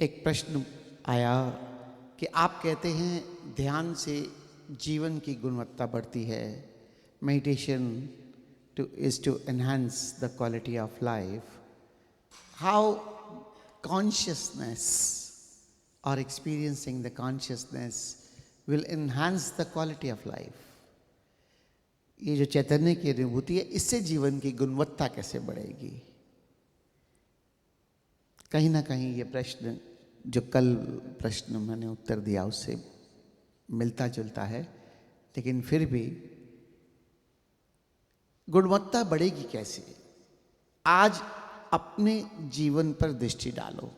एक प्रश्न आया कि आप कहते हैं ध्यान से जीवन की गुणवत्ता बढ़ती है, meditation is to enhance the quality of life. How consciousness or experiencing the consciousness will enhance the quality of life? ये जो चैतन्य की अनुभूति है, इससे जीवन की गुणवत्ता कैसे बढ़ेगी? कहीं ना कहीं ये प्रश्न जो कल प्रश्न मैंने उत्तर दिया उससे मिलता जुलता है, लेकिन फिर भी गुणवत्ता बढ़ेगी कैसे? आज अपने जीवन पर दृष्टि डालो।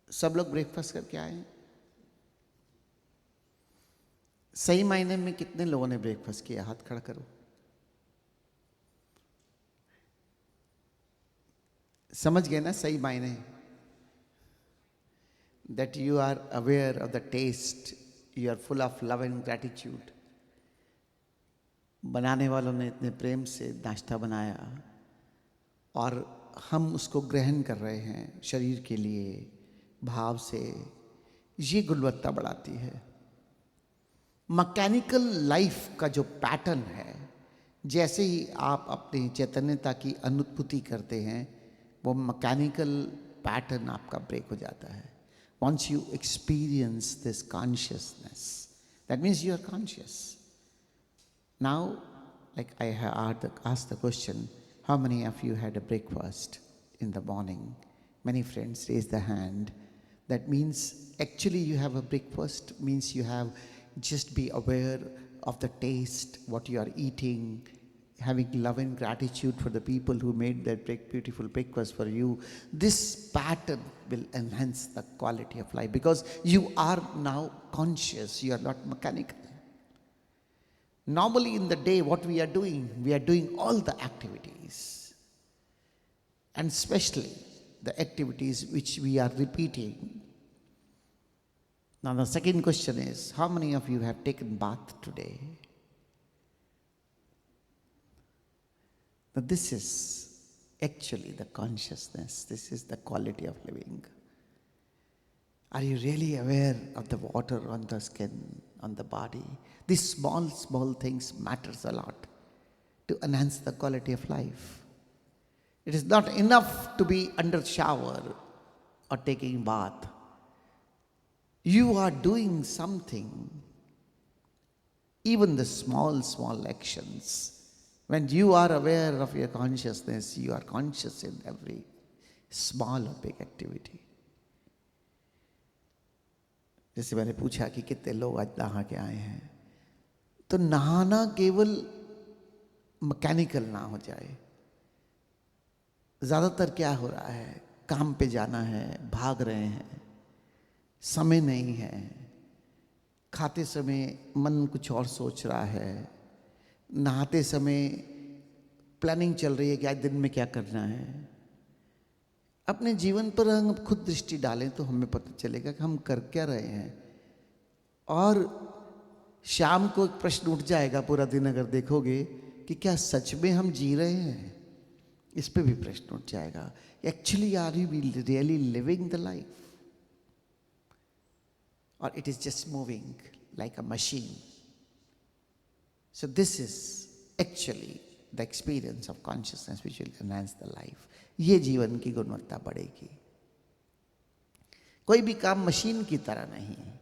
सब लोग ब्रेकफास्ट करके आए हैं? सही मायने में कितने लोगों ने ब्रेकफास्ट किया? हाथ खड़ा करो। समझ गए ना सही मायने? That you are aware of the taste, you are full of love and gratitude. बनाने वालों ने इतने प्रेम से नाश्ता बनाया और हम उसको ग्रहण कर रहे हैं शरीर के लिए भाव से। ये गुणवत्ता बढ़ाती है। मैकेनिकल लाइफ का जो पैटर्न है, जैसे ही आप अपनी चैतन्यता की अनुभूति करते हैं, वो मैकेनिकल पैटर्न आपका ब्रेक हो जाता है। Once you experience this consciousness, that means you are conscious. Now, like I have asked the question, how many of you had a breakfast in the morning? Many friends raised the hand. That means actually you have a breakfast, means you have just be aware of the taste, what you are eating, having love and gratitude for the people who made that beautiful breakfast for you. This pattern will enhance the quality of life because you are now conscious, you are not mechanical. Normally in the day, what we are doing all the activities, and especially the activities which we are repeating. Now the second question is, how many of you have taken bath today? Now this is actually the consciousness, this is the quality of living. Are you really aware of the water on the skin, on the body? These small things matters a lot to enhance the quality of life. It is not enough to be under shower or taking bath. You are doing something, even the small actions. When you are aware of your consciousness, you are conscious in every small or big activity. जैसे मैंने पूछा कि कितने लोग आज नहा के आए हैं, तो नहाना केवल मैकेनिकल ना हो जाए। ज़्यादातर क्या हो रहा है, काम पे जाना है, भाग रहे हैं, समय नहीं है, खाते समय मन कुछ और सोच रहा है, नहाते समय प्लानिंग चल रही है कि आज दिन में क्या करना है। अपने जीवन पर हम खुद दृष्टि डालें तो हमें पता चलेगा कि हम कर क्या रहे हैं। और शाम को एक प्रश्न उठ जाएगा, पूरा दिन अगर देखोगे कि क्या सच में हम जी रहे हैं, इस पे भी प्रश्न उठ जाएगा। Actually are you really living the life, और it is just moving like a machine? So this is actually the experience of consciousness which will enhance the life. ये जीवन की गुणवत्ता बढ़ेगी। कोई भी काम मशीन की तरह नहीं है,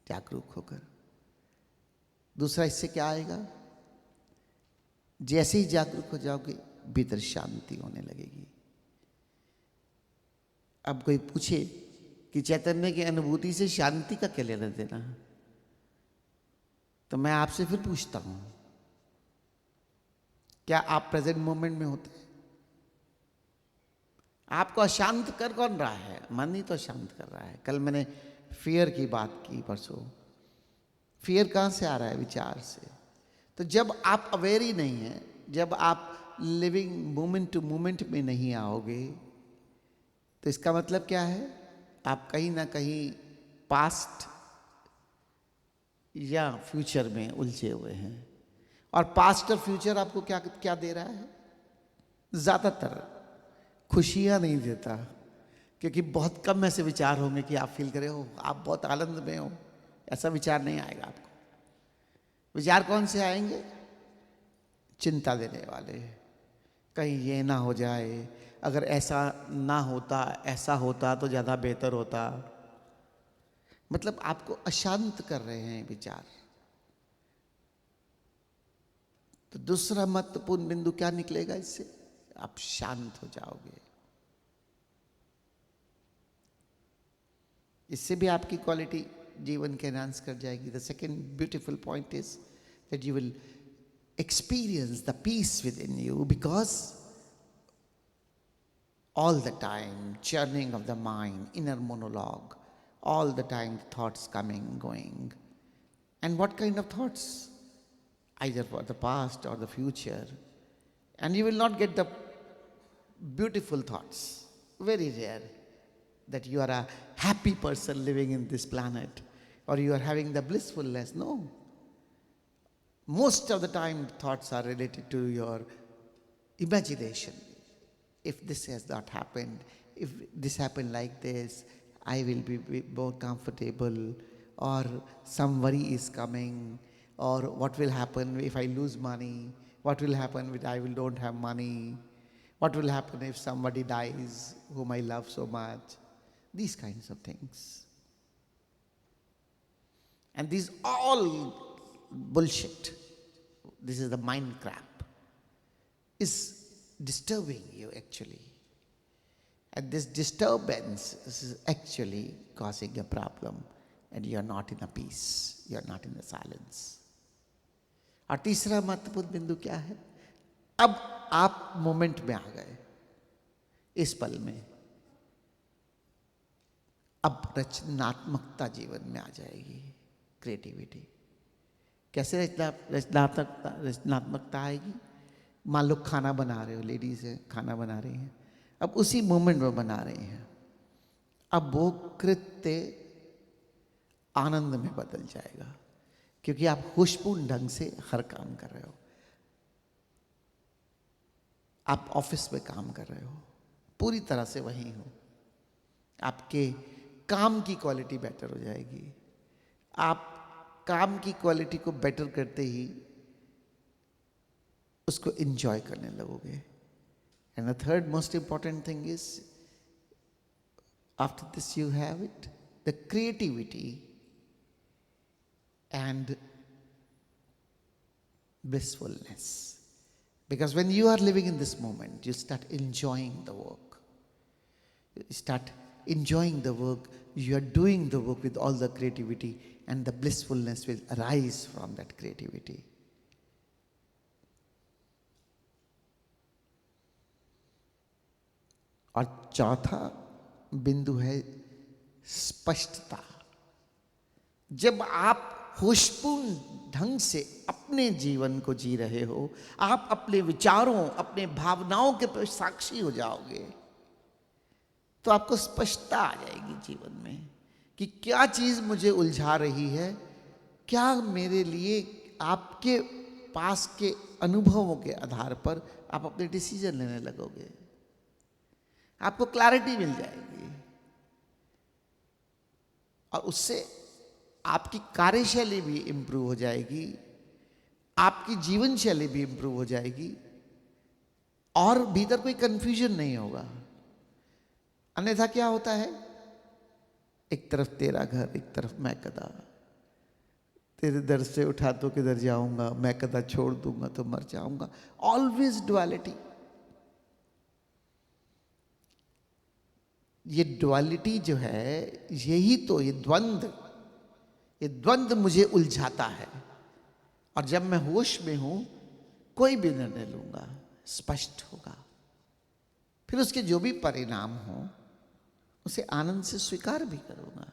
जागरूक होकर। दूसरा इससे क्या आएगा, जैसे ही जागरूक हो जाओगे भीतर शांति होने लगेगी। अब कोई पूछे कि चैतन्य की अनुभूति से शांति का क्या लेना देना, तो मैं आपसे फिर पूछता हूं, क्या आप प्रेजेंट मोमेंट में होते हैं? आपको अशांत कर कौन रहा है? मन ही तो शांत कर रहा है। कल मैंने फियर की बात की, परसों। फियर कहाँ से आ रहा है? विचार से। तो जब आप अवेयर ही नहीं है, जब आप लिविंग मोमेंट टू मोमेंट में नहीं आओगे, तो इसका मतलब क्या है? आप कहीं ना कहीं पास्ट या फ्यूचर में उलझे हुए हैं। और पास्ट और फ्यूचर आपको क्या क्या दे रहा है? ज्यादातर खुशियां नहीं देता, क्योंकि बहुत कम ऐसे विचार होंगे कि आप फील करें हो आप बहुत आनंद में हो, ऐसा विचार नहीं आएगा आपको। विचार कौन से आएंगे? चिंता देने वाले, कहीं ये ना हो जाए, अगर ऐसा ना होता, ऐसा होता तो ज़्यादा बेहतर होता। मतलब आपको अशांत कर रहे हैं विचार। तो दूसरा महत्वपूर्ण बिंदु क्या निकलेगा इससे? आप शांत हो जाओगे। इससे भी आपकी क्वालिटी जीवन के एनहांस कर जाएगी। The second beautiful point is that you will experience the peace within you, because all the time churning of the mind, inner monologue, all the time thoughts coming going. And what kind of thoughts? Either for the past or the future. And you will not get the beautiful thoughts. Very rare that you are a happy person living in this planet, or you are having the blissfulness. No. Most of the time thoughts are related to your imagination. If this has not happened, if this happened like this, I will be more comfortable, or some worry is coming, or what will happen if I lose money, what will happen if I will don't have money, what will happen if somebody dies whom I love so much. These kinds of things. And these all bullshit. This is the mind crap. Is disturbing you actually. And this disturbance is actually causing a problem, and you are not in a peace. You are not in the silence. और तीसरा महत्वपूर्ण बिंदु क्या है? अब आप moment में आ गए, इस पल में। अब रचनात्मकता जीवन में आ जाएगी, क्रिएटिविटी। कैसे रचनात्मकता आएगी? मान लो खाना बना रहे हो, लेडीज है खाना बना रही हैं, अब उसी मोमेंट में बना रही हैं, अब वो कृत्य आनंद में बदल जाएगा, क्योंकि आप होशपूर्ण ढंग से हर काम कर रहे हो। आप ऑफिस में काम कर रहे हो, पूरी तरह से वहीं हो, आपके काम की क्वालिटी बेटर हो जाएगी। आप काम की क्वालिटी को बेटर करते ही उसको एंजॉय करने लगोगे। And the third most important thing is, after this you have it, the creativity and blissfulness. Because when you are living in this moment, you start enjoying the work. You start enjoying the work. You are doing the work with all the creativity, and the blissfulness will arise from that creativity. और चौथा बिंदु है स्पष्टता। जब आप होशपूर्ण ढंग से अपने जीवन को जी रहे हो, आप अपने विचारों, अपने भावनाओं के साक्षी हो जाओगे, तो आपको स्पष्टता आ जाएगी जीवन में कि क्या चीज मुझे उलझा रही है, क्या मेरे लिए। आपके पास के अनुभवों के आधार पर आप अपने डिसीजन लेने लगोगे, आपको क्लैरिटी मिल जाएगी, और उससे आपकी कार्यशैली भी इंप्रूव हो जाएगी, आपकी जीवन शैली भी इंप्रूव हो जाएगी, और भीतर कोई कंफ्यूजन नहीं होगा। अन्यथा क्या होता है, एक तरफ तेरा घर, एक तरफ मैं कदा, तेरे दर से उठा तो किधर जाऊंगा, मैं कदा छोड़ दूंगा तो मर जाऊंगा। Always duality. ये डुअलिटी जो है, यही तो, ये द्वंद्व मुझे उलझाता है। और जब मैं होश में हूं, कोई भी निर्णय लूंगा स्पष्ट होगा, फिर उसके जो भी परिणाम हो उसे आनंद से स्वीकार भी करूंगा।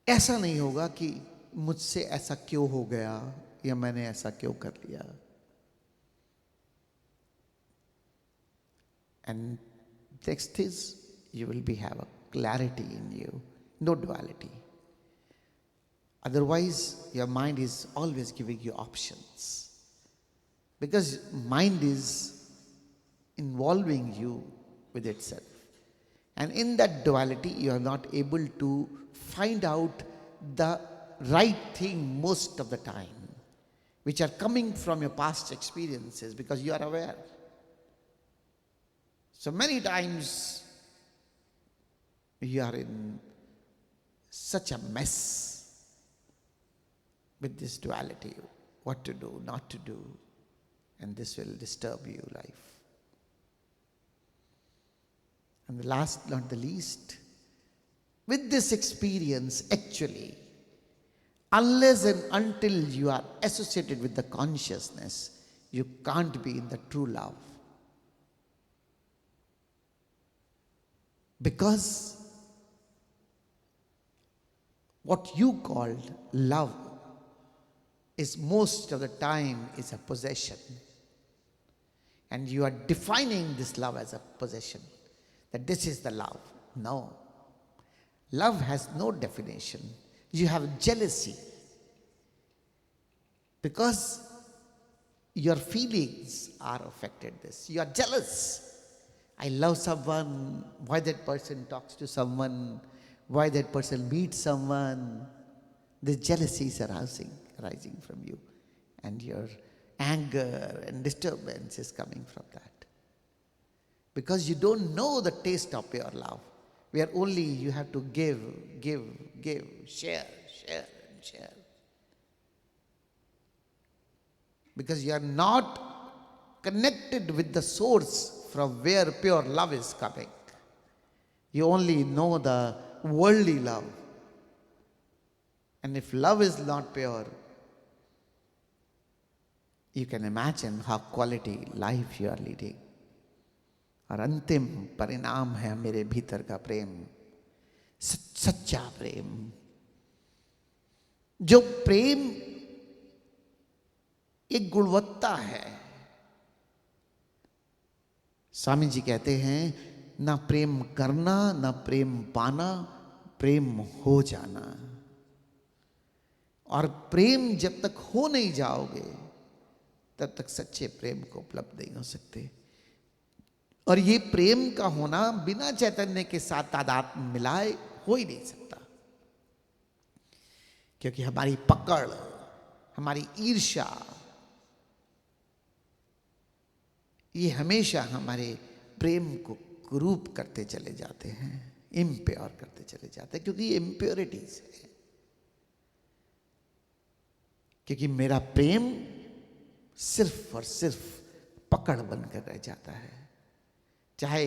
ऐसा नहीं होगा कि मुझसे ऐसा क्यों हो गया, या मैंने ऐसा क्यों कर लिया। And next is, you will be have a clarity in you, no duality. Otherwise, your mind is always giving you options, because mind is involving you with itself. And in that duality, you are not able to find out the right thing most of the time, which are coming from your past experiences, because you are aware. So many times you are in such a mess with this duality, what to do, not to do, and this will disturb your life. And the last, not the least, with this experience, actually, unless and until you are associated with the consciousness, you can't be in the true love. Because what you called love is most of the time is a possession. And you are defining this love as a possession, that this is the love. No. Love has no definition. You have jealousy because your feelings are affected this. You are jealous. I love someone, why that person talks to someone, why that person meets someone. The jealousy is arising from you, and your anger and disturbance is coming from that. Because you don't know the taste of your love, where only you have to give, share, and share. Because you are not connected with the source from where pure love is coming. You only know the worldly love. And if love is not pure, you can imagine how quality life you are leading. और अंतिम परिणाम है मेरे भीतर का प्रेम, सच्चा प्रेम। जो प्रेम एक गुणवत्ता है। स्वामी जी कहते हैं, ना प्रेम करना, ना प्रेम पाना, प्रेम हो जाना। और प्रेम जब तक हो नहीं जाओगे, तब तक सच्चे प्रेम को उपलब्ध नहीं हो सकते। और ये प्रेम का होना बिना चैतन्य के साथ तादात्म्य मिलाए हो ही नहीं सकता। क्योंकि हमारी पकड़, हमारी ईर्ष्या, ये हमेशा हमारे प्रेम को कुरूप करते चले जाते हैं, इम्प्योर करते चले जाते हैं, क्योंकि ये इम्प्योरिटीज है। क्योंकि मेरा प्रेम सिर्फ और सिर्फ पकड़ बनकर रह जाता है, चाहे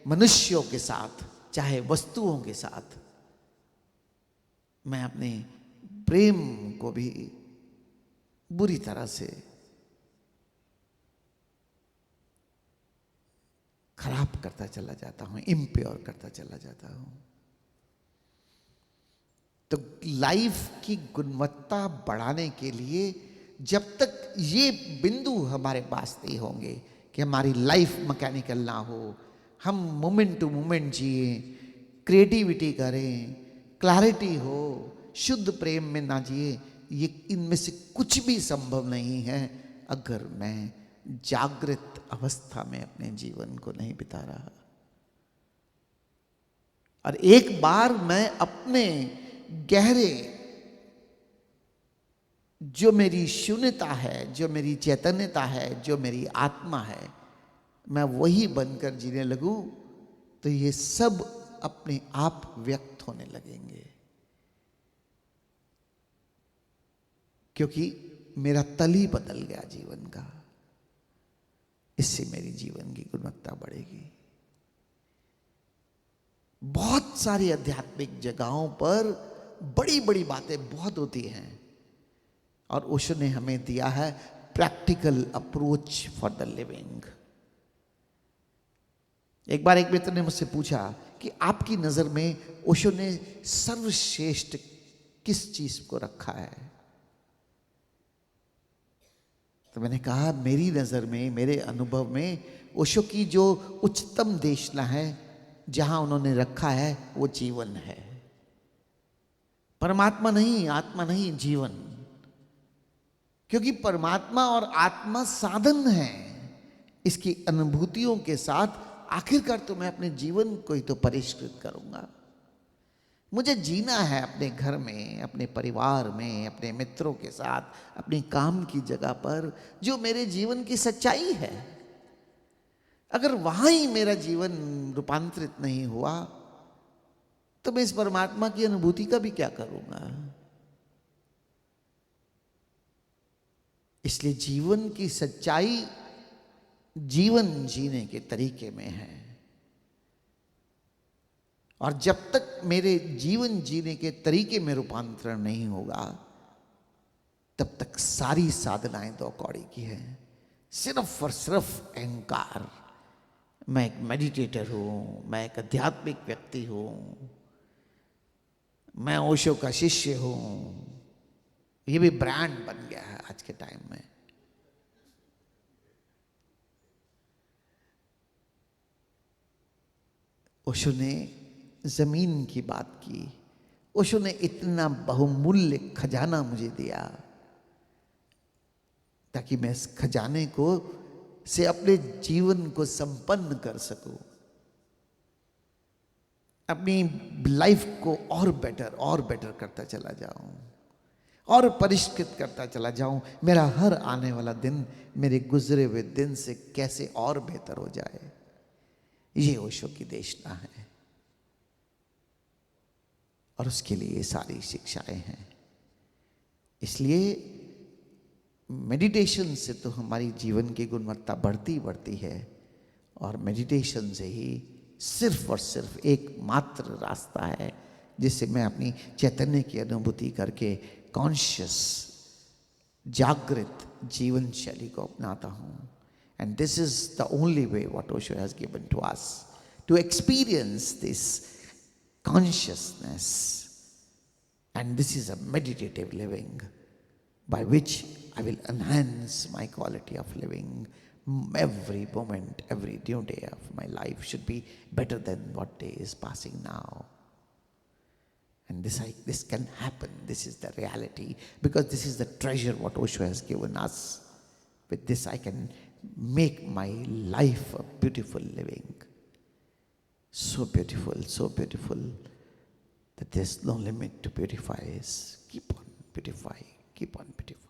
मनुष्यों के साथ, चाहे वस्तुओं के साथ। मैं अपने प्रेम को भी बुरी तरह से खराब करता चला जाता हूं, इम्प्योर करता चला जाता हूं। तो लाइफ की गुणवत्ता बढ़ाने के लिए जब तक ये बिंदु हमारे पास नहीं होंगे कि हमारी लाइफ मैकेनिकल ना हो, हम मोमेंट टू मोमेंट जिए, क्रिएटिविटी करें, क्लैरिटी हो, शुद्ध प्रेम में ना जिए, ये इनमें से कुछ भी संभव नहीं है अगर मैं जागृत अवस्था में अपने जीवन को नहीं बिता रहा। और एक बार मैं अपने गहरे, जो मेरी शून्यता है, जो मेरी चैतन्यता है, जो मेरी आत्मा है, मैं वही बनकर जीने लगूं, तो ये सब अपने आप व्यक्त होने लगेंगे। क्योंकि मेरा तल ही बदल गया जीवन का। इससे मेरी जीवन की गुणवत्ता बढ़ेगी। बहुत सारी आध्यात्मिक जगहों पर बड़ी बड़ी बातें बहुत होती हैं, और ओशो ने हमें दिया है practical approach for the living. एक बार एक मित्र ने मुझसे पूछा कि आपकी नजर में ओशो ने सर्वश्रेष्ठ किस चीज को रखा है। तो मैंने कहा, मेरी नजर में, मेरे अनुभव में ओशो की जो उच्चतम देशना है, जहां उन्होंने रखा है, वो जीवन है। परमात्मा नहीं, आत्मा नहीं, जीवन। क्योंकि परमात्मा और आत्मा साधन है। इसकी अनुभूतियों के साथ आखिरकार तो मैं अपने जीवन को ही तो परिष्कृत करूंगा। मुझे जीना है अपने घर में, अपने परिवार में, अपने मित्रों के साथ, अपने काम की जगह पर, जो मेरे जीवन की सच्चाई है। अगर वहां ही मेरा जीवन रूपांतरित नहीं हुआ तो मैं इस परमात्मा की अनुभूति का भी क्या करूंगा। इसलिए जीवन की सच्चाई जीवन जीने के तरीके में है। और जब तक मेरे जीवन जीने के तरीके में रूपांतरण नहीं होगा, तब तक सारी साधनाएं दो कौड़ी की है। सिर्फ और सिर्फ अहंकार, मैं एक मेडिटेटर हूं, मैं एक आध्यात्मिक व्यक्ति हूं, मैं ओशो का शिष्य हूं, ये भी ब्रांड बन गया है आज के टाइम में। ओशो ने जमीन की बात की। ओशो ने इतना बहुमूल्य खजाना मुझे दिया ताकि मैं इस खजाने को से अपने जीवन को संपन्न कर सकूं, अपनी लाइफ को और बेटर करता चला जाऊं, और परिष्कृत करता चला जाऊं। मेरा हर आने वाला दिन मेरे गुजरे हुए दिन से कैसे और बेहतर हो जाए, ये ओशो की देशना है। और उसके लिए सारी शिक्षाएं हैं। इसलिए मेडिटेशन से तो हमारी जीवन की गुणवत्ता बढ़ती है, और मेडिटेशन से ही सिर्फ और सिर्फ एकमात्र रास्ता है जिससे मैं अपनी चैतन्य की अनुभूति करके कॉन्शियस जागृत जीवन शैली को अपनाता हूँ। And this is the only way what Osho has given to us to experience this consciousness. And this is a meditative living by which I will enhance my quality of living. Every moment, every new day of my life should be better than what day is passing now. And this can happen. This is the reality, because this is the treasure what Osho has given us. With this I can make my life a beautiful living. So beautiful that there's no limit to beautify. Keep on beautifying, keep on beautifying.